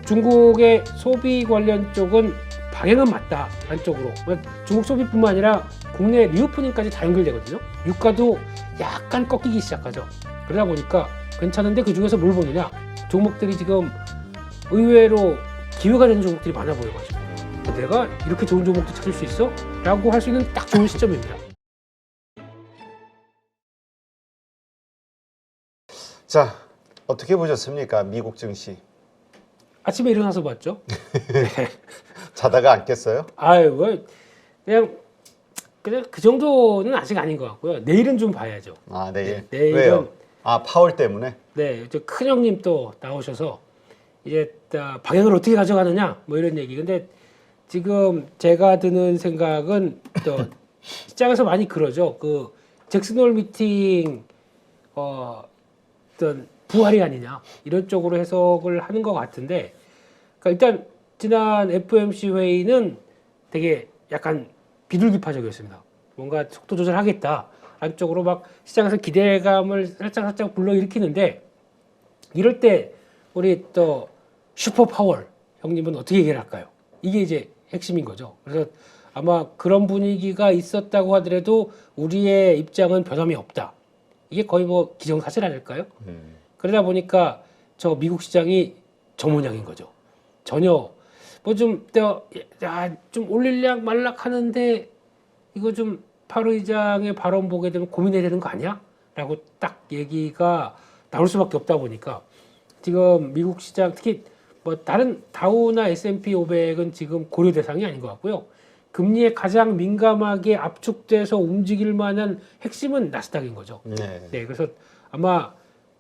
중국의 소비 관련 쪽은 방향은 맞다 한쪽으로. 중국 소비뿐만 아니라 국내 리오프닝까지 다 연결되거든요. 유가도 약간 꺾이기 시작하죠. 그러다 보니까 괜찮은데 그 중에서 뭘 보느냐? 종목들이 지금 의외로 기회가 되는 종목들이 많아 보여가지고 내가 이렇게 좋은 종목도 찾을 수 있어? 라고 할 수 있는 딱 좋은 시점입니다. 자, 어떻게 보셨습니까? 미국 증시. 아침에 일어나서 봤죠. 자다가 안 깼어요? 아유, 뭐 그냥 그 정도는 아직 아닌 것 같고요. 내일은 좀 봐야죠. 아, 내일. 내일은 왜요? 아, 파월 때문에? 네, 큰 형님 또 나오셔서 이제 방향을 어떻게 가져가느냐 뭐 이런 얘기. 근데 지금 제가 드는 생각은 또 시장에서 많이 그러죠. 그 잭슨홀 미팅 어떤 부활이 아니냐 이런 쪽으로 해석을 하는 것 같은데, 그러니까 일단 지난 FOMC 회의는 되게 약간 비둘기파적이었습니다. 뭔가 속도 조절하겠다 한쪽으로 막 시장에서 기대감을 살짝 불러일으키는데, 이럴 때 우리 또 슈퍼 파월 형님은 어떻게 얘기를 할까요? 이게 이제 핵심인 거죠. 그래서 아마 그런 분위기가 있었다고 하더라도 우리의 입장은 변함이 없다. 이게 거의 뭐 기정사실 아닐까요? 그러다 보니까 저 미국 시장이 저 모양인 거죠. 전혀 뭐 좀 올릴락 말락 하는데 이거 좀 파월 의장의 발언 보게 되면 고민해야 되는 거 아니야? 라고 딱 얘기가 나올 수밖에 없다 보니까 지금 미국 시장 특히 뭐 다른 다우나 S&P 500은 지금 고려 대상이 아닌 것 같고요. 금리에 가장 민감하게 압축돼서 움직일 만한 핵심은 나스닥인 거죠. 네, 그래서 아마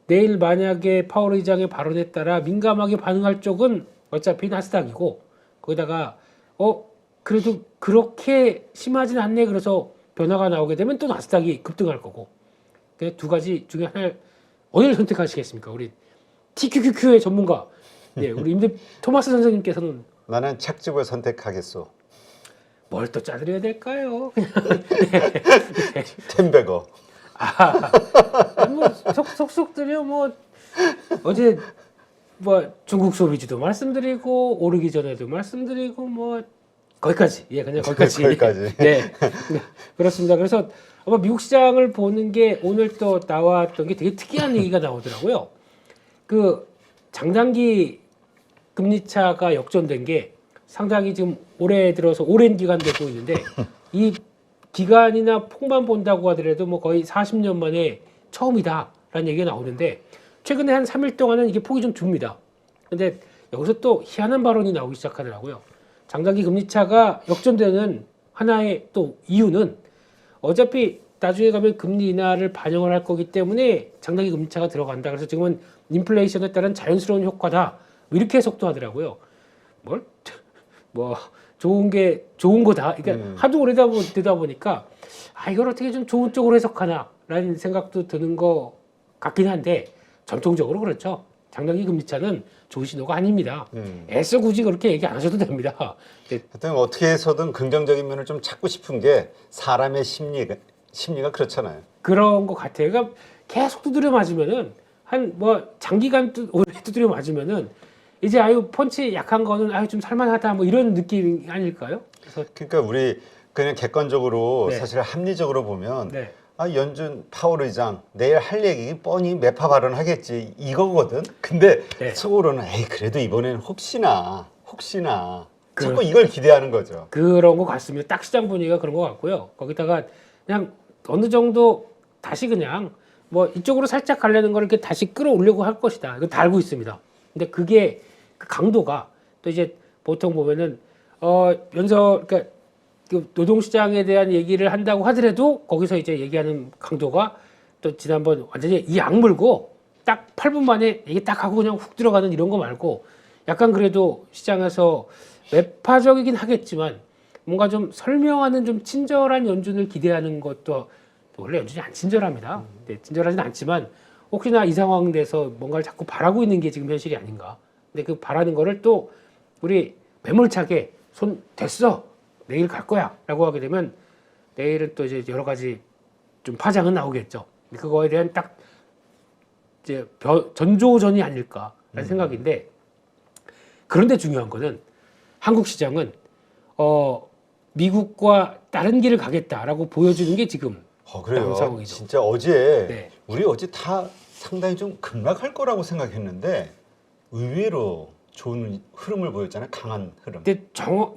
내일 만약에 파월 의장의 발언에 따라 민감하게 반응할 쪽은 어차피 나스닥이고, 거기다가 그래도 그렇게 심하진 않네 그래서 변화가 나오게 되면 또 나스닥이 급등할 거고. 그 두 가지 중에 하나를 어디를 선택하시겠습니까? 우리 TQQQ의 전문가, 네, 우리 임대 토마스 선생님께서는 나는 착즙을 선택하겠소. 뭘 또 짜드려야 될까요? 텐베거. 뭐 속속 드려 뭐 어제 뭐 중국 소비주도 말씀드리고 오르기 전에도 말씀드리고 뭐 거기까지, 예, 그냥 거기까지. 거기까지. 네, 그렇습니다. 그래서 아마 미국 시장을 보는 게 오늘 또 나왔던 게 되게 특이한 얘기가 나오더라고요. 그 장단기 금리차가 역전된 게 상당히 지금 올해 들어서 오랜 기간 되고 있는데, 이 기간이나 폭만 본다고 하더라도 뭐 거의 40년 만에 처음이다라는 얘기가 나오는데, 최근에 한 3일 동안은 이게 폭이 좀 줍니다. 근데 여기서 또 희한한 발언이 나오기 시작하더라고요. 장단기 금리차가 역전되는 하나의 또 이유는 어차피 나중에 가면 금리 인하를 반영을 할 거기 때문에 장단기 금리차가 들어간다. 그래서 지금은 인플레이션에 따른 자연스러운 효과다. 이렇게 해석도 하더라고요. 뭐 좋은 게 좋은 거다. 그러니까 하도 오래되다 보니까 이걸 어떻게 좀 좋은 쪽으로 해석하나라는 생각도 드는 거 같긴 한데, 전통적으로 그렇죠. 장단기 금리차는 좋은 신호가 아닙니다. 애써 굳이 그렇게 얘기 안 하셔도 됩니다. 하여튼 어떻게 해서든 긍정적인 면을 좀 찾고 싶은 게 사람의 심리가 그렇잖아요. 그런 것 같아요. 그러니까 계속 두드려 맞으면은 한 뭐 장기간 오래 두드려 맞으면은 이제 펀치 약한 거는 좀 살만하다 뭐 이런 느낌 아닐까요? 그래서 그러니까 우리 그냥 객관적으로 네. 사실 합리적으로 보면 네. 연준 파월 의장 내일 할 얘기 뻔히 매파 발언하겠지 이거거든. 근데 네. 속으로는 그래도 이번에는 혹시나 자꾸 이걸 기대하는 거죠. 그런 것 같습니다. 딱 시장 분위기가 그런 것 같고요. 거기다가 그냥 어느 정도 다시 그냥 뭐 이쪽으로 살짝 가려는 거를 이렇게 다시 끌어올려고 할 것이다. 이거 다 알고 있습니다. 근데 그게 그 강도가 또 이제 보통 보면은 그러니까 그 노동시장에 대한 얘기를 한다고 하더라도 거기서 이제 얘기하는 강도가 또 지난번 완전히 이 악물고 딱 8분 만에 얘기 딱 하고 그냥 훅 들어가는 이런 거 말고, 약간 그래도 시장에서 매파적이긴 하겠지만 뭔가 좀 설명하는 좀 친절한 연준을 기대하는 것도, 원래 연준이 안 친절합니다. 네, 친절하진 않지만 혹시나 이 상황 돼서 뭔가를 자꾸 바라고 있는 게 지금 현실이 아닌가. 근데 그 바라는 거를 또 우리 매몰차게 손 됐어, 내일 갈 거야 라고 하게 되면 내일은 또 이제 여러 가지 좀 파장은 나오겠죠. 그거에 대한 딱 이제 전조전이 아닐까라는 생각인데, 그런데 중요한 거는 한국 시장은 미국과 다른 길을 가겠다라고 보여주는 게 지금 그래요. 상황이죠. 진짜 어제 네. 우리 어제 다 상당히 좀 급락할 거라고 생각했는데 의외로 좋은 흐름을 보였잖아요. 강한 흐름. 근데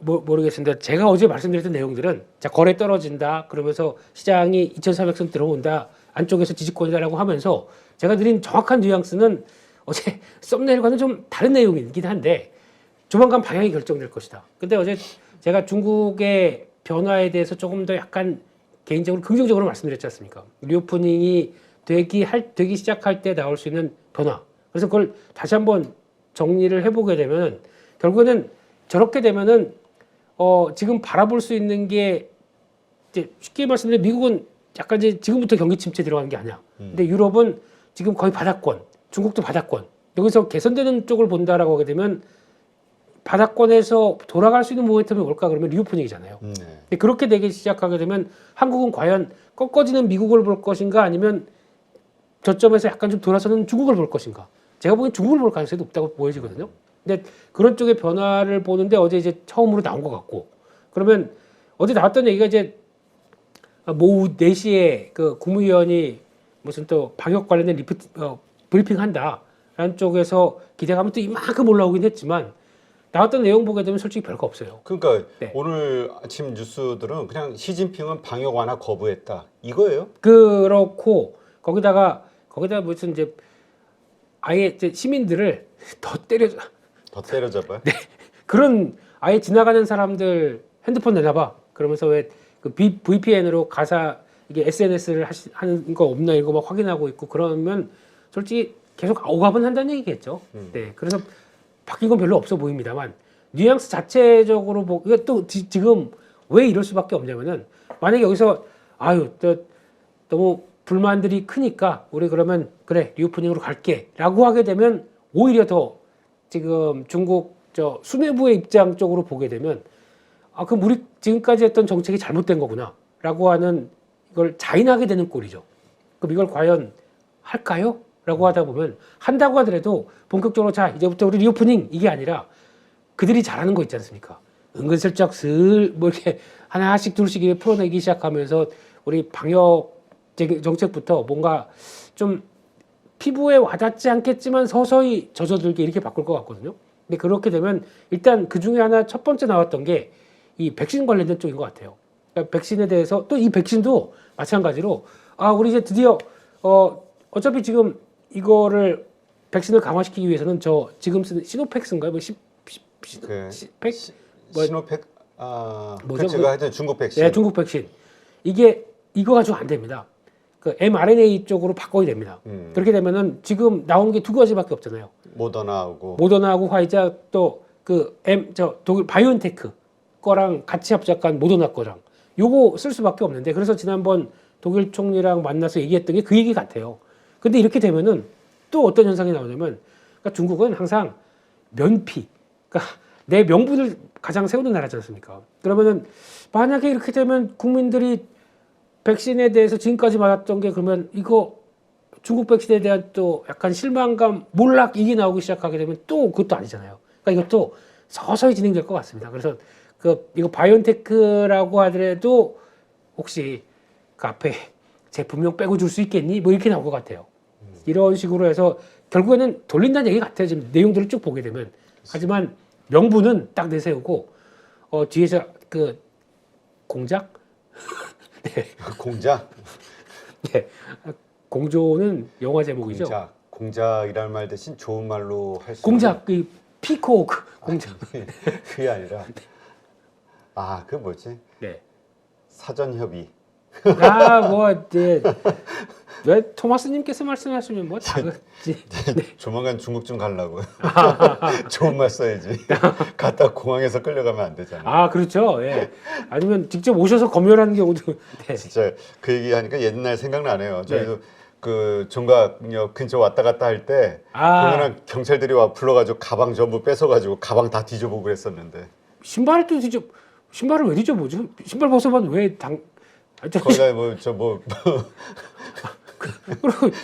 모르겠습니다. 제가 어제 말씀드렸던 내용들은 자, 거래 떨어진다 그러면서 시장이 2,400선 들어온다 안쪽에서 지지권이다라고 하면서 제가 드린 정확한 뉘앙스는 어제 썸네일과는 좀 다른 내용이긴 한데 조만간 방향이 결정될 것이다. 근데 어제 제가 중국의 변화에 대해서 조금 더 약간 개인적으로 긍정적으로 말씀드렸지 않습니까? 리오프닝이 되기 시작할 때 나올 수 있는 변화. 그래서 그걸 다시 한번 정리를 해보게 되면 결국에는 저렇게 되면은 지금 바라볼 수 있는 게 이제 쉽게 말씀드리면 미국은 약간 이제 지금부터 경기 침체 들어가는 게 아니야. 근데 유럽은 지금 거의 바닥권, 중국도 바닥권. 여기서 개선되는 쪽을 본다라고 하게 되면 바닥권에서 돌아갈 수 있는 모멘텀이 뭘까 그러면 리오프닝이잖아요. 네. 근데 그렇게 되기 시작하게 되면 한국은 과연 꺾어지는 미국을 볼 것인가 아니면 저점에서 약간 좀 돌아서는 중국을 볼 것인가. 제가 보기엔 중국을 볼 가능성이 높다고 보여지거든요. 근데 그런 쪽의 변화를 보는데 어제 이제 처음으로 나온 것 같고 그러면 어제 나왔던 얘기가 이제 오후 4시에 그 국무위원이 무슨 또 방역 관련된 브리핑 한다라는 쪽에서 기대감은 또 이만큼 올라오긴 했지만 나왔던 내용 보게 되면 솔직히 별거 없어요. 그러니까 네. 오늘 아침 뉴스들은 그냥 시진핑은 방역 완화 거부했다 이거예요? 그렇고 거기다가 무슨 이제 아예 이제 시민들을 더 때려잡아요? 네. 그런 아예 지나가는 사람들 핸드폰 내놔봐. 그러면서 왜 그 VPN으로 가사 이게 SNS를 하는 거 없나 이거 막 확인하고 있고 그러면 솔직히 계속 억압은 한다는 얘기겠죠. 네. 그래서 바뀐 건 별로 없어 보입니다만 뉘앙스 자체적으로 이게 또 지금 왜 이럴 수밖에 없냐면은 만약에 여기서 너무 불만들이 크니까 우리 그러면 그래 리오프닝으로 갈게라고 하게 되면 오히려 더 지금 중국 수뇌부의 입장 쪽으로 보게 되면 그럼 우리 지금까지 했던 정책이 잘못된 거구나라고 하는 이걸 자인하게 되는 꼴이죠. 그럼 이걸 과연 할까요? 라고 하다 보면 한다고 하더라도 본격적으로 자 이제부터 우리 리오프닝 이게 아니라 그들이 잘하는 거 있지 않습니까? 은근슬쩍 뭐 이렇게 하나씩 둘씩 이렇게 풀어내기 시작하면서 우리 방역 정책부터 뭔가 좀 피부에 와닿지 않겠지만 서서히 젖어들게 이렇게 바꿀 것 같거든요. 근데 그렇게 되면 일단 그 중에 하나 첫 번째 나왔던 게 이 백신 관련된 쪽인 것 같아요. 그러니까 백신에 대해서 또 이 백신도 마찬가지로 우리 이제 드디어 어차피 지금 이거를 백신을 강화시키기 위해서는 지금 쓰는 시노팩스인가요? 시노팩 뭐죠? 제가 하여튼 중국 백신. 네, 중국 백신. 이거 가지고 안 됩니다. 그 mRNA 쪽으로 바꿔야 됩니다. 그렇게 되면은 지금 나온 게 2가지밖에 없잖아요. 모더나하고 화이자 또 독일 바이오엔테크 거랑 같이 합작한 모더나 거랑 요거 쓸 수밖에 없는데 그래서 지난번 독일 총리랑 만나서 얘기했던 게 그 얘기 같아요. 근데 이렇게 되면은 또 어떤 현상이 나오냐면 그러니까 중국은 항상 면피, 그러니까 내 명분을 가장 세우는 나라지 않습니까? 그러면은 만약에 이렇게 되면 국민들이 백신에 대해서 지금까지 맞았던 게 그러면 이거 중국 백신에 대한 또 약간 실망감, 몰락 이게 나오기 시작하게 되면 또 그것도 아니잖아요. 그러니까 이것도 서서히 진행될 것 같습니다. 그래서 이거 바이오엔테크라고 하더라도 혹시 그 앞에 제품명 빼고 줄 수 있겠니? 뭐 이렇게 나올 것 같아요. 이런 식으로 해서 결국에는 돌린다는 얘기 같아요. 지금 내용들을 쭉 보게 되면. 하지만 명분은 딱 내세우고 뒤에서 그 공작? 네. 공작? 네. 공조는 영화 제목이죠. 공작이라는 말 대신 좋은 말로 할 수 공작, 그 피코크 공작. 그게 아니라 그 뭐지? 네. 사전 협의. 왜 토마스님께서 말씀하시면 뭐 다그지. 조만간 중국 좀 가려고. 좋은 말 써야지. 갔다 공항에서 끌려가면 안 되잖아. 그렇죠. 예. 아니면 직접 오셔서 검열하는 경우도. 네. 진짜 그 얘기하니까 옛날 생각나네요. 저희도 그 종각역 근처 왔다 갔다 할 때 그러면 경찰들이 와 불러가지고 가방 전부 뺏어가지고 가방 다 뒤져보고 그랬었는데. 신발을 왜 뒤져보죠? 신발 벗어봐도 왜 거기다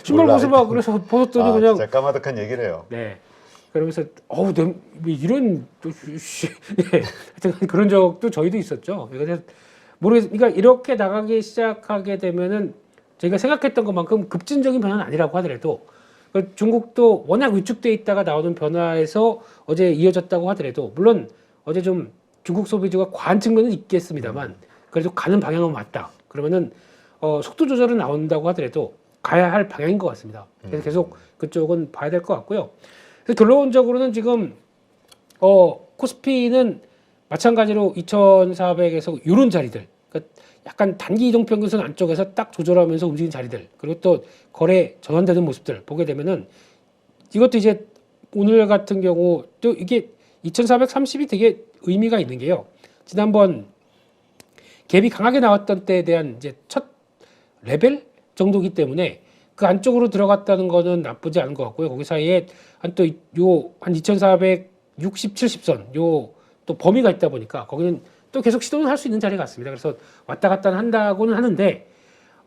신발 벗어봐 그래서 벗었더니 그냥 진짜 까마득한 얘기를 해요. 네. 그러면서 이런 예, 하여튼 그런 적도 저희도 있었죠. 그래서 그러니까 이렇게 나가기 시작하게 되면은 저희가 생각했던 것만큼 급진적인 변화는 아니라고 하더라도 중국도 워낙 위축돼 있다가 나오는 변화에서 어제 이어졌다고 하더라도 물론 어제 좀 중국 소비주가 과한 측면은 있겠습니다만 그래도 가는 방향은 맞다. 그러면은 속도 조절은 나온다고 하더라도 가야 할 방향인 것 같습니다. 그래서 계속 그쪽은 봐야 될 것 같고요. 그래서 결론적으로는 지금 코스피는 마찬가지로 2,400에서 이런 자리들, 그러니까 약간 단기 이동 평균선 안쪽에서 딱 조절하면서 움직이는 자리들, 그리고 또 거래 전환되는 모습들 보게 되면은 이것도 이제 오늘 같은 경우 또 이게 2,430이 되게 의미가 있는 게요. 지난번 갭이 강하게 나왔던 때에 대한 이제 첫 레벨 정도기 때문에 그 안쪽으로 들어갔다는 거는 나쁘지 않은 것 같고요. 거기 사이에 한 2,460, 70선 요 또 범위가 있다 보니까 거기는 또 계속 시도는 할 수 있는 자리 같습니다. 그래서 왔다 갔다 한다고는 하는데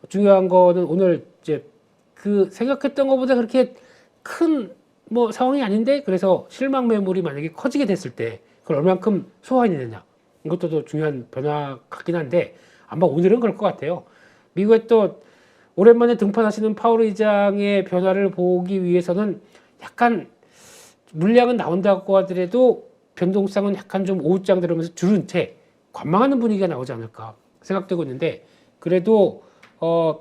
중요한 거는 오늘 이제 그 생각했던 것보다 그렇게 큰 뭐 상황이 아닌데 그래서 실망 매물이 만약에 커지게 됐을 때 그걸 얼만큼 소화해내느냐 이것도 또 중요한 변화 같긴 한데 아마 오늘은 그럴 것 같아요. 미국에 또 오랜만에 등판하시는 파월 의장의 변화를 보기 위해서는 약간 물량은 나온다고 하더라도 변동성은 약간 좀 오후장 들으면서 줄은 채 관망하는 분위기가 나오지 않을까 생각되고 있는데 그래도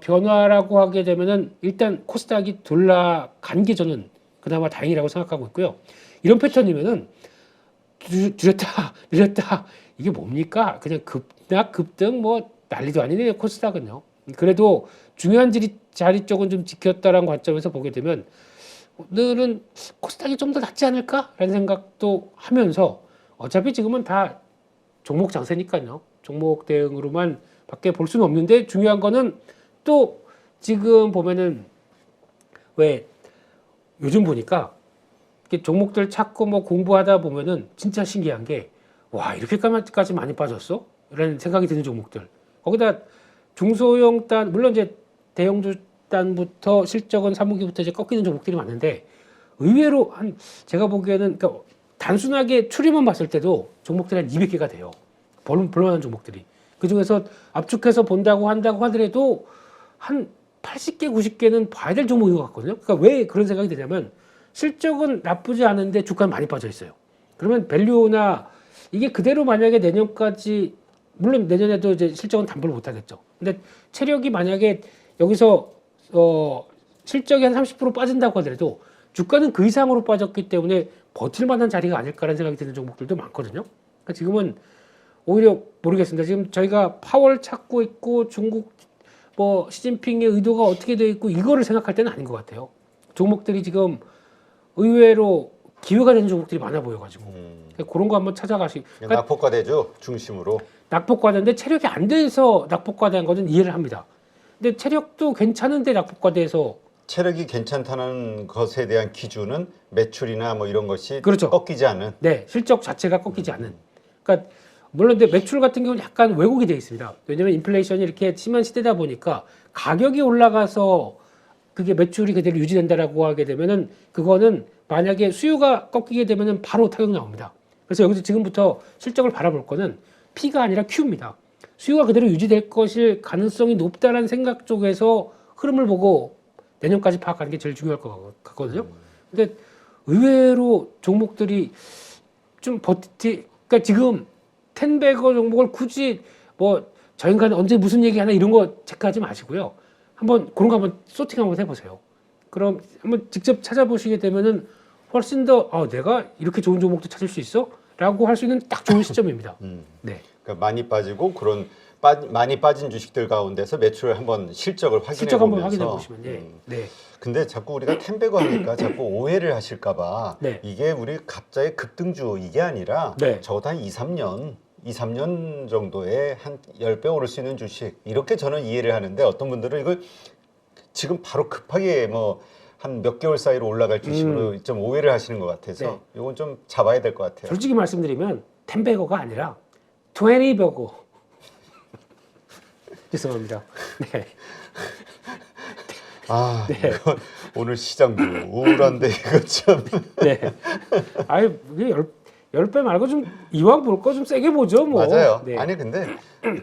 변화라고 하게 되면은 일단 코스닥이 돌아간 게 저는 그나마 다행이라고 생각하고 있고요. 이런 패턴이면은 줄였다 늘렸다 이게 뭡니까? 그냥 급락 급등 뭐 난리도 아니네요 코스닥은요. 그래도 중요한 자리 쪽은 좀 지켰다라는 관점에서 보게 되면 오늘은 코스닥이 좀 더 낫지 않을까라는 생각도 하면서 어차피 지금은 다 종목 장세니까요. 종목 대응으로만 밖에 볼 수는 없는데 중요한 거는 또 지금 보면은 왜 요즘 보니까 이렇게 종목들 찾고 뭐 공부하다 보면은 진짜 신기한 게 와 이렇게까지 많이 빠졌어? 라는 생각이 드는 종목들 거기다 중소형 단 물론 이제 대형 단부터 실적은 3분기부터 이제 꺾이는 종목들이 많은데 의외로 한 제가 보기에는 그러니까 단순하게 추리만 봤을 때도 종목들이 한 200개가 돼요. 볼만한 종목들이. 그 중에서 압축해서 본다고 한다고 하더라도 한 80개, 90개는 봐야 될 종목인 것 같거든요. 그러니까 왜 그런 생각이 드냐면 실적은 나쁘지 않은데 주가는 많이 빠져 있어요. 그러면 밸류나 이게 그대로 만약에 내년까지 물론 내년에도 이제 실적은 담보를 못 하겠죠. 근데 체력이 만약에 여기서 실적이 한 30% 빠진다고 하더라도 주가는 그 이상으로 빠졌기 때문에 버틸 만한 자리가 아닐까라는 생각이 드는 종목들도 많거든요. 그러니까 지금은 오히려 모르겠습니다. 지금 저희가 파월 찾고 있고 중국 뭐 시진핑의 의도가 어떻게 되어 있고 이거를 생각할 때는 아닌 것 같아요. 종목들이 지금 의외로 기회가 되는 종목들이 많아 보여가지고 그런 거 한번 찾아가시고 그러니까 낙폭과대죠 중심으로. 낙폭과대인데 체력이 안 돼서 낙폭과대한 거는 이해를 합니다. 근데 체력도 괜찮은데 낙폭과대에서 체력이 괜찮다는 것에 대한 기준은 매출이나 뭐 이런 것이 그렇죠. 꺾이지 않은. 네, 실적 자체가 꺾이지 않는. 그러니까 물론 근데 매출 같은 경우는 약간 왜곡이 되어 있습니다. 왜냐하면 인플레이션이 이렇게 심한 시대다 보니까 가격이 올라가서 그게 매출이 그대로 유지된다라고 하게 되면은 그거는 만약에 수요가 꺾이게 되면은 바로 타격 나옵니다. 그래서 여기서 지금부터 실적을 바라볼 거는 P가 아니라 Q입니다. 수요가 그대로 유지될 것일 가능성이 높다라는 생각 쪽에서 흐름을 보고 내년까지 파악하는 게 제일 중요할 것 같거든요. 근데 의외로 종목들이 좀 그러니까 지금 텐베거 종목을 굳이 뭐 저 인간이 언제 무슨 얘기 하나 이런 거 체크하지 마시고요. 한번 그런 거 한번 소팅 한번 해보세요. 그럼 한번 직접 찾아보시게 되면은 훨씬 더 내가 이렇게 좋은 종목도 찾을 수 있어? 라고 할 수 있는 딱 좋은 시점입니다. 네. 그러니까 많이 빠지고 그런 많이 빠진 주식들 가운데서 매출을 한번 실적을 확인해 실적 한번 보면서. 확인해 보시면 네. 근데 자꾸 우리가 텐베거 하니까 자꾸 오해를 하실까봐 네. 이게 우리 갑자기 급등주 이게 아니라 네. 적어도 한 2, 3년 정도에 한 10배 오를 수 있는 주식 이렇게 저는 이해를 하는데 어떤 분들은 이걸 지금 바로 급하게 뭐 한 몇 개월 사이로 올라갈 주식으로 좀 오해를 하시는 것 같아서 이건 좀 잡아야 될 것 같아요. 솔직히 말씀드리면 텐베거가 아니라 20버거 죄송합니다. 네. 아, 이거 오늘 시장도 우울한데 이거 참. 네. 아니 이게 10배 말고 좀 이왕 볼 거 좀 세게 보죠 뭐. 맞아요. 네. 아니 근데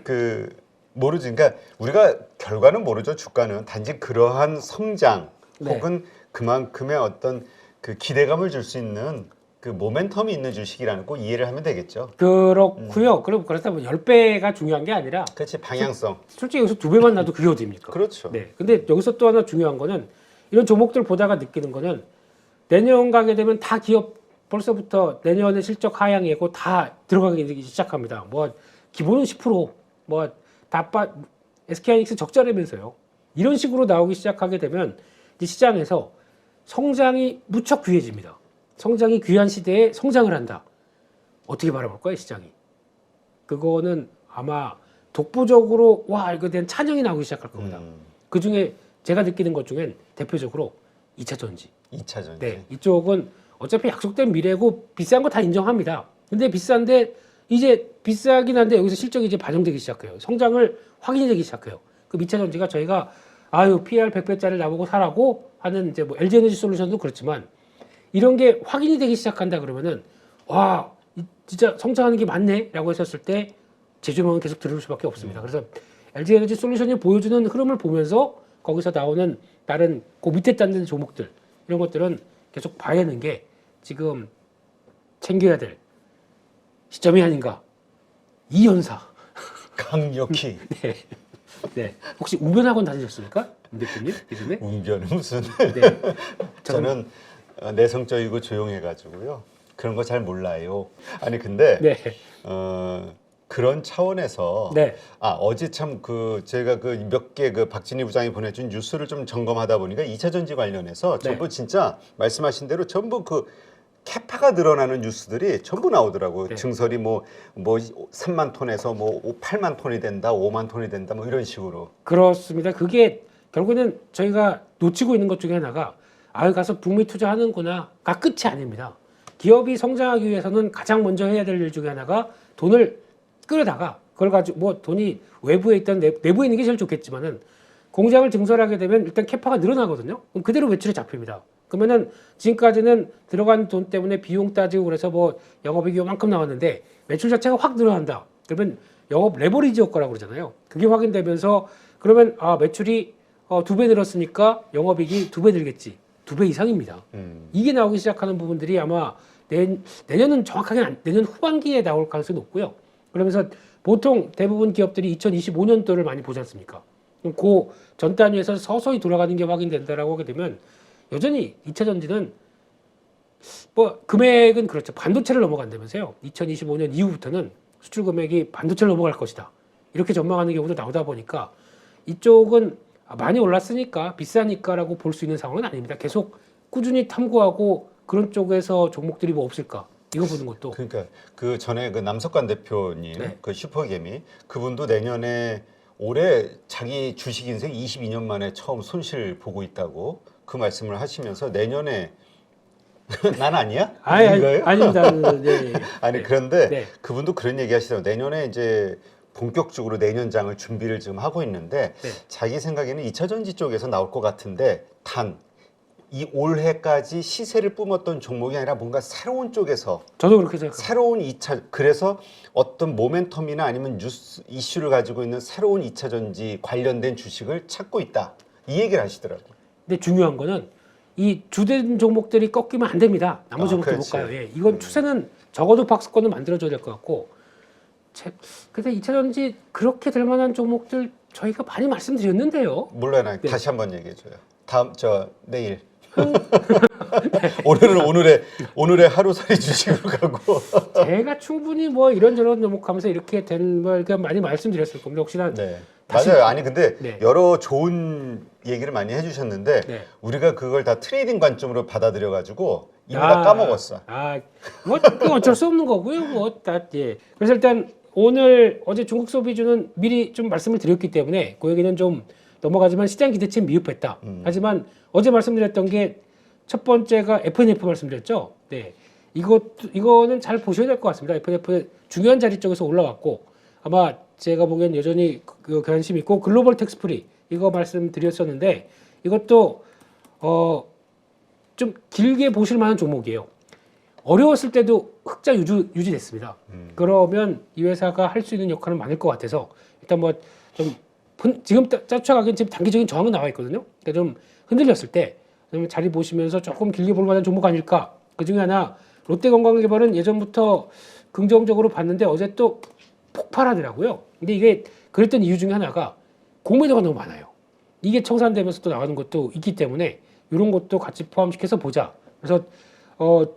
그 모르지. 그러니까 우리가 결과는 모르죠. 주가는 단지 그러한 성장 네. 혹은 그만큼의 어떤 그 기대감을 줄 수 있는 그 모멘텀이 있는 주식이라는 거 이해를 하면 되겠죠. 그렇고요. 그럼 그렇다면 10배가 중요한 게 아니라 그렇지, 방향성. 솔직히 여기서 2배만 나도 그게 어디입니까? 그렇죠. 네. 근데 여기서 또 하나 중요한 거는 이런 종목들 보다가 느끼는 거는 내년 가게 되면 다 기업 벌써부터 내년에 실적 하향 예고 다 들어가기 시작합니다. 뭐 기본은 10%, 뭐 SK하이닉스 적자라면서요. 이런 식으로 나오기 시작하게 되면 이제 시장에서 성장이 무척 귀해집니다. 성장이 귀한 시대에 성장을 한다. 어떻게 바라볼까요, 시장이? 그거는 아마 독보적으로 와 이거에 대한 찬양이 나오기 시작할 겁니다. 그 중에 제가 느끼는 것 중엔 대표적으로 2차 전지. 2차 전지. 네, 이쪽은 어차피 약속된 미래고 비싼 거 다 인정합니다. 근데 비싼데 이제 비싸긴 한데 여기서 실적이 이제 반영되기 시작해요. 성장을 확인이 되기 시작해요. 그 2차 전지가 저희가 아유 PR 100배짜리를 나보고 사라고 하는 이제 뭐 LG에너지 솔루션도 그렇지만 이런 게 확인이 되기 시작한다 그러면은 와 진짜 성장하는 게 맞네라고 했었을 때 제조망은 계속 들을 수밖에 없습니다. 그래서 LG에너지 솔루션이 보여주는 흐름을 보면서 거기서 나오는 다른 그 밑에 단는 종목들 이런 것들은 계속 봐야 하는 게 지금 챙겨야 될 시점이 아닌가. 이 연사. 강력히. 네. 네. 혹시 웅변학원 다니셨습니까? 임 대표님? 예전에? 웅변은 무슨. 네. 저는 내성적이고 조용해가지고요. 그런 거 잘 몰라요. 아니 근데 네. 그런 차원에서 네. 어제 참 그 제가 그 몇 개 그 박진희 부장이 보내준 뉴스를 좀 점검하다 보니까 2차 전지 관련해서 네. 전부 진짜 말씀하신 대로 전부 그 캐파가 늘어나는 뉴스들이 전부 나오더라고요. 네. 증설이 뭐 3만 톤에서 뭐 8만 톤이 된다, 5만 톤이 된다, 뭐 이런 식으로. 그렇습니다. 그게 결국에는 저희가 놓치고 있는 것 중에 하나가 가서 북미 투자하는구나가 끝이 아닙니다. 기업이 성장하기 위해서는 가장 먼저 해야 될 일 중에 하나가 돈을 끌어다가 그걸 가지고 뭐 돈이 외부에 있던 내부에 있는 게 제일 좋겠지만은 공장을 증설하게 되면 일단 캐파가 늘어나거든요. 그럼 그대로 매출이 잡힙니다. 그러면은 지금까지는 들어간 돈 때문에 비용 따지고 그래서 뭐 영업이익이 요만큼 나왔는데 매출 자체가 확 늘어난다. 그러면 영업 레버리지 효과라고 그러잖아요. 그게 확인되면서 그러면 매출이 2배 늘었으니까 영업이익이 2배 늘겠지. 2배 이상입니다. 이게 나오기 시작하는 부분들이 아마 내년은 정확하게 내년 후반기에 나올 가능성이 높고요. 그러면서 보통 대부분 기업들이 2025년도를 많이 보지 않습니까? 그럼 그 전 단위에서 서서히 돌아가는 게 확인된다라고 하게 되면 여전히 2차 전지는 뭐 금액은 그렇죠. 반도체를 넘어간다면서요. 2025년 이후부터는 수출 금액이 반도체를 넘어갈 것이다. 이렇게 전망하는 경우도 나오다 보니까 이쪽은 많이 올랐으니까 비싸니까라고 볼 수 있는 상황은 아닙니다. 계속 꾸준히 탐구하고 그런 쪽에서 종목들이 뭐 없을까 이거 보는 것도. 그러니까 그 전에 그 남석관 대표님, 네. 그 슈퍼개미 그분도 내년에 올해 자기 주식 인생 22년 만에 처음 손실 보고 있다고 그 말씀을 하시면서 내년에 난 아니야? 이거예요? 아닙니다. 네. 아니 네. 그런데 네. 그분도 그런 얘기 하시더라고요. 내년에 이제 본격적으로 내년장을 준비를 지금 하고 있는데 네. 자기 생각에는 2차 전지 쪽에서 나올 것 같은데 단 이 올해까지 시세를 뿜었던 종목이 아니라 뭔가 새로운 쪽에서 저도 그렇게 생각합니다. 새로운 2차 그래서 어떤 모멘텀이나 아니면 뉴스 이슈를 가지고 있는 새로운 2차 전지 관련된 주식을 찾고 있다. 이 얘기를 하시더라고요. 근데 중요한 거는 이 주된 종목들이 꺾이면 안 됩니다. 나머지 종목들 그렇지. 볼까요? 예. 이건 추세는 적어도 박스권을 만들어줘야 될 것 같고 근데 2차 전지 그렇게 될 만한 종목들 저희가 많이 말씀드렸는데요. 물론 네. 다시 한번 얘기해 줘요. 다음 내일 오늘의 하루살이 주식으로 가고 제가 충분히 뭐 이런저런 종목하면서 이렇게 된 걸 많이 말씀드렸을 겁니다. 혹시나 네. 다시- 맞아요. 아니 근데 네. 여러 좋은 얘기를 많이 해주셨는데 네. 우리가 그걸 다 트레이딩 관점으로 받아들여 가지고 이미 다 까먹었어. 뭐 그건 어쩔 수 없는 거고요. 예. 그래서 일단 어제 중국 소비주는 미리 좀 말씀을 드렸기 때문에 그 얘기는 좀 넘어가지만 시장 기대치는 미흡했다. 하지만 어제 말씀드렸던 게 첫 번째가 FNF 말씀드렸죠. 네. 이거는 잘 보셔야 될 것 같습니다. FNF 중요한 자리 쪽에서 올라왔고 아마 제가 보기엔 여전히 그 관심 있고 글로벌 텍스프리 이거 말씀드렸었는데 이것도 좀 길게 보실 만한 종목이에요. 어려웠을 때도 흑자 유지됐습니다. 그러면 이 회사가 할 수 있는 역할은 많을 것 같아서 일단 뭐 좀 지금 쫓아가긴 지금 단기적인 저항은 나와 있거든요. 그러니까 좀 흔들렸을 때 자리 보시면서 조금 길게 볼 만한 종목 아닐까. 그 중에 하나 롯데건강개발은 예전부터 긍정적으로 봤는데 어제 또 폭발하더라고요. 근데 이게 그랬던 이유 중에 하나가 공매도가 너무 많아요. 이게 청산되면서 또 나가는 것도 있기 때문에 이런 것도 같이 포함시켜서 보자. 그래서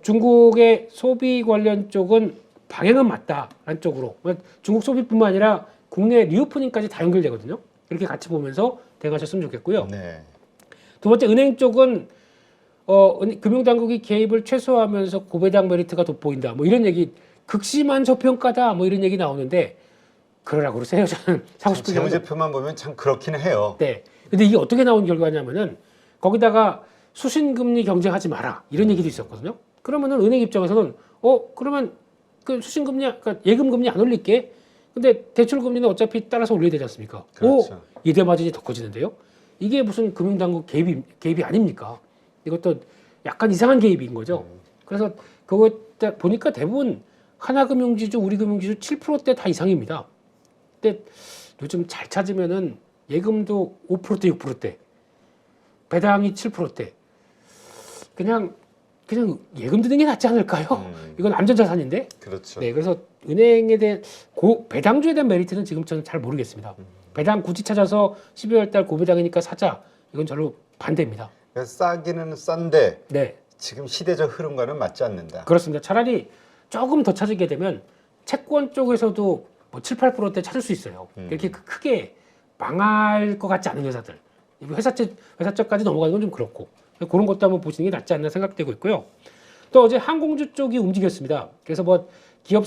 중국의 소비 관련 쪽은 방향은 맞다라는 쪽으로 중국 소비뿐만 아니라 국내 리오프닝까지 다 연결되거든요. 이렇게 같이 보면서 대응하셨으면 좋겠고요. 네. 두 번째 은행 쪽은 금융당국이 개입을 최소화하면서 고배당 메리트가 돋보인다. 뭐 이런 얘기 극심한 저평가다. 뭐 이런 얘기 나오는데 그러라고 그러세요. 저는 사고 싶은 재무제표만 보면 참 그렇긴 해요. 네. 근데 이게 어떻게 나온 결과냐면은 거기다가 수신금리 경쟁하지 마라 이런 얘기도 있었거든요. 그러면은 은행 입장에서는 그러면 그 수신금리, 그러니까 예금금리 안 올릴게. 근데 대출금리는 어차피 따라서 올려야 되지 않습니까? 그렇죠. 예대 마진이 더 커지는데요. 이게 무슨 금융당국 개입이 아닙니까? 이것도 약간 이상한 개입인 거죠. 그래서 그거 보니까 대부분 하나금융지주, 우리금융지주 7%대 다 이상입니다. 근데 요즘 잘 찾으면은 예금도 5%대, 6%대, 배당이 7%대. 그냥 예금 드는 게 낫지 않을까요? 이건 안전자산인데. 그렇죠. 네, 그래서 은행에 대한 배당주에 대한 메리트는 지금 저는 잘 모르겠습니다. 배당 굳이 찾아서 12월 달 고배당이니까 사자. 이건 저로 반대입니다. 그러니까 싸기는 싼데 네, 지금 시대적 흐름과는 맞지 않는다. 그렇습니다. 차라리 조금 더 찾게 되면 채권 쪽에서도 뭐 7, 8%대 찾을 수 있어요. 이렇게 크게 망할 것 같지 않은 회사들. 회사채까지 넘어가는 건 좀 그렇고. 그런 것도 한번 보시는 게 낫지 않나 생각되고 있고요. 또 어제 항공주 쪽이 움직였습니다. 그래서 뭐 기업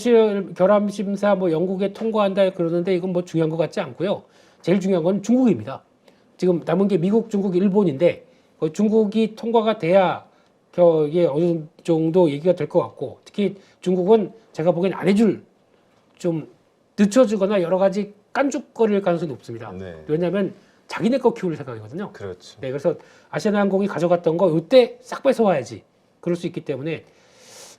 결함 심사 뭐 영국에 통과한다 그러는데 이건 뭐 중요한 것 같지 않고요. 제일 중요한 건 중국입니다. 지금 남은 게 미국, 중국, 일본인데 중국이 통과가 돼야 이게 어느 정도 얘기가 될 것 같고 특히 중국은 제가 보기엔 안 해줄 좀 늦춰주거나 여러 가지 깐죽거릴 가능성이 높습니다. 네. 왜냐하면 자기네 거 키울 생각이거든요. 그렇죠. 네, 그래서 아시아나항공이 가져갔던 거 이때 싹 뺏어와야지. 그럴 수 있기 때문에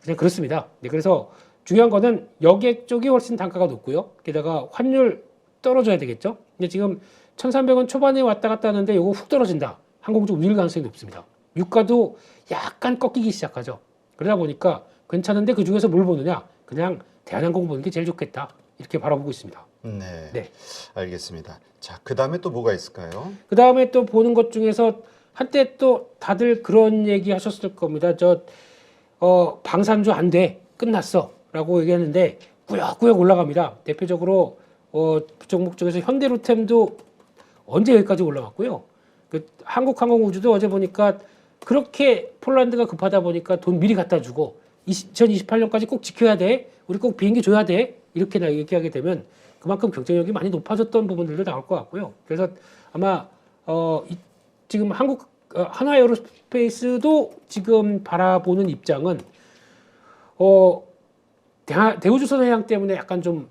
그냥 그렇습니다. 네, 그래서 중요한 거는 여객 쪽이 훨씬 단가가 높고요. 게다가 환율 떨어져야 되겠죠. 근데 지금 1,300원 초반에 왔다 갔다 하는데 이거 훅 떨어진다. 항공주 움직일 가능성이 높습니다. 유가도 약간 꺾이기 시작하죠. 그러다 보니까 괜찮은데 그 중에서 뭘 보느냐? 그냥 대한항공 보는 게 제일 좋겠다. 이렇게 바라보고 있습니다. 네. 네. 알겠습니다. 자, 그 다음에 또 뭐가 있을까요? 그 다음에 또 보는 것 중에서 한때 또 다들 그런 얘기 하셨을 겁니다. 방산주 안 돼. 끝났어. 라고 얘기했는데 꾸역꾸역 올라갑니다. 대표적으로 종목 중에서 현대로템도 언제 여기까지 올라갔고요. 그 한국항공우주도 어제 보니까 그렇게 폴란드가 급하다 보니까 돈 미리 갖다 주고 2028년까지 꼭 지켜야 돼. 우리 꼭 비행기 줘야 돼. 이렇게 얘기하게 되면 그만큼 경쟁력이 많이 높아졌던 부분들도 나올 것 같고요. 그래서 아마 지금 한화에어로스페이스도 지금 바라보는 입장은 대우조선해양 때문에 약간 좀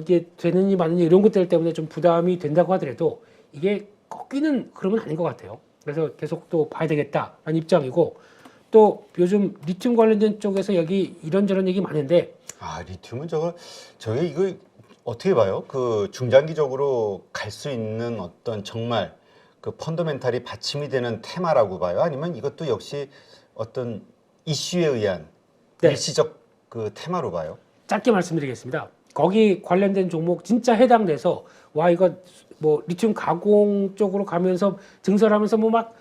이게 되느니 마느니 이런 것들 때문에 좀 부담이 된다고 하더라도 이게 꺾이는 그러면 아닌 것 같아요. 그래서 계속 또 봐야 되겠다라는 입장이고 또 요즘 리튬 관련된 쪽에서 여기 이런저런 얘기 많은데 리튬은 저희 이거 어떻게 봐요? 그 중장기적으로 갈 수 있는 어떤 정말 그 펀더멘탈이 받침이 되는 테마라고 봐요? 아니면 이것도 역시 어떤 이슈에 의한 네. 일시적 그 테마로 봐요? 짧게 말씀드리겠습니다. 거기 관련된 종목 진짜 해당돼서 이거 뭐 리튬 가공 쪽으로 가면서 증설하면서 뭐 막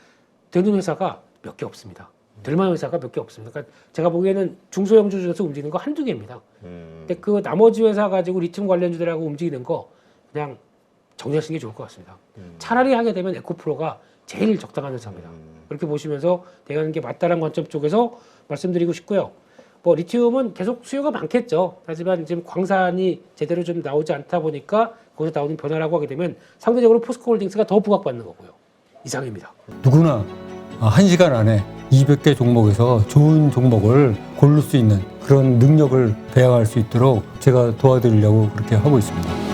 되는 회사가 몇 개 없습니다. 될 만한 회사가 몇 개 없습니다. 그러니까 제가 보기에는 중소형주 중에서 움직이는 거 한두 개입니다. 근데 그 나머지 회사 가지고 리튬 관련주들하고 움직이는 거 그냥 정리하시는 게 좋을 것 같습니다. 차라리 하게 되면 에코프로가 제일 적당한 회사입니다. 그렇게 보시면서 대응하는 게 맞다는 관점 쪽에서 말씀드리고 싶고요. 뭐 리튬은 계속 수요가 많겠죠. 하지만 지금 광산이 제대로 좀 나오지 않다 보니까 거기서 나오는 변화라고 하게 되면 상대적으로 포스코홀딩스가 더 부각받는 거고요. 이상입니다. 누구나 1시간 안에 200개 종목에서 좋은 종목을 고를 수 있는 그런 능력을 배양할 수 있도록 제가 도와드리려고 그렇게 하고 있습니다.